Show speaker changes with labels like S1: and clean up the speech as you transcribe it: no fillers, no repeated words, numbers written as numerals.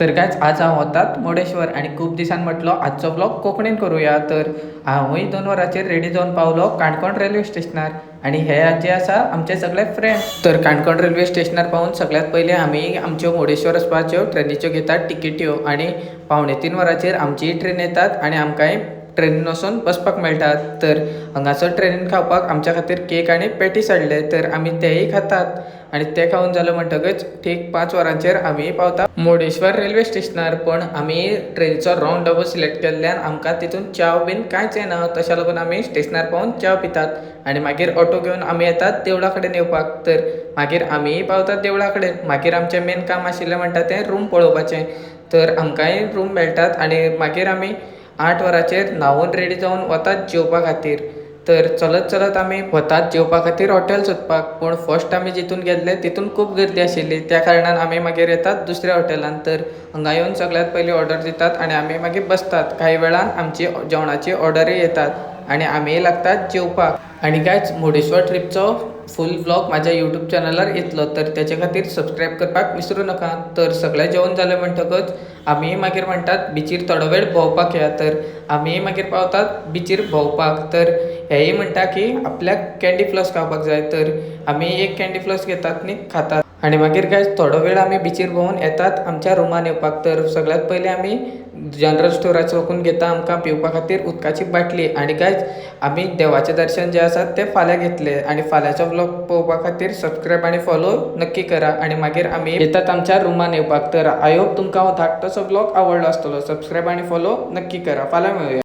S1: तर कायच आज हांव वतात मुर्डेश्वर आणि खूप दिसान म्हटलो आजचो ब्लॉग कोंकणीन करूया. तर हांवूय 2 वरांचेर रेडी जावन पावलो काणकोण रेल्वे स्टेशनार आणि हे जे आसा आमचे सगळे फ्रेंड. तर काणकोण रेल्वे स्टेशनार पावून सगळ्यात पयलीं आमी आमच्यो मुर्डेश्वर वचपाच्यो ट्रेनीच्यो घेतात टिकेट्यो आणि 2:45 वरांचेर आमची ट्रेन येतात आणि आमकांय ट्रेनीन वचून बसपाक मेळटा. तर हांगासर ट्रेनीन खावपाक आमच्या खातीर केक आणि पॅटीस हाडले तर आमी तेय खातात आणि ते खावन जालें म्हणटकच ठीक 5 वरांचेर आमी पावता मुर्डेश्वर रेल्वे स्टेशनार. पण आमी ट्रेनीचो रॉंग डबो सिलेक्ट केल्ल्यान आमकां तितून च्याव बीन कांयच येना, तशें लागून आमी स्टेशनार पावून च्याव पितात आणि मागीर ऑटो घेवन आमी येतात देवळा कडेन येवपाक. तर मागीर आमी पावतात देवळा कडेन. मागीर आमचें मेन काम आशिल्लें म्हणटा तें रूम पळोवपाचें. तर आमकांय रूम मेळटात आणि मागीर आमी 8 वरांचेर न्हांवून रेडी जावन वतात जेवपा खातीर. तर चलत चलत आमी वतात जेवपा खातीर हॉटेल सोदपाक. पूण फर्स्ट आमी जितून गेल्ले तितून खूब गर्दी आशिल्ली, त्या कारणान आमी मागीर येतात दुसऱ्या हॉटेलान. तर हांगा येवन सगळ्यात पयलीं ऑर्डर दितात आणि आमी मागीर बसतात. कांय वेळान आमची जेवणाची ऑर्डरूय येतात आणि आमी लागतात जेवपाक. आणि कांयच मुर्डेश्वर ट्रिपचो फूल व्लॉग म्हाज्या यूट्यूब चॅनलार येतलो, तर तेचे खातीर सबस्क्रायब करपाक विसरूं नाका. तर सगळें जेवण जालें म्हणटकच आमी मागीर म्हणटात बिचीर थोडो वेळ भोंवपाक या. तर आमी मागीर पावतात बिचीर भोंवपाक. तर हेय म्हणटा की आपल्याक कँडी फ्लॉस खावपाक जाय. तर आमी एक कँडी फ्लॉस घेतात आनी खातात आणि मागीर काय थोडो वेळ आमी बिचीर भोंवून येतात आमच्या रुमान येवपाक. तर सगळ्यात पयलीं आमी जनरल स्टोराचो वचून घेता आमकां पिवपा खातीर उदकाची बाटली. आणि कांयच आमी देवाचें दर्शन जें आसा तें फाल्यां घेतलें. आणि फाल्यांचो व्लॉग पळोवपा खातीर सबस्क्रायब आनी फॉलो नक्की करा. आणि मागीर आमी येतात आमच्या रुमान येवपाक. तर आय होप तुमकां हो धाकटोसो व्लॉग आवडलो आसतलो. सबस्क्रायब आनी फॉलो नक्की करा. फाल्यां मेळुया.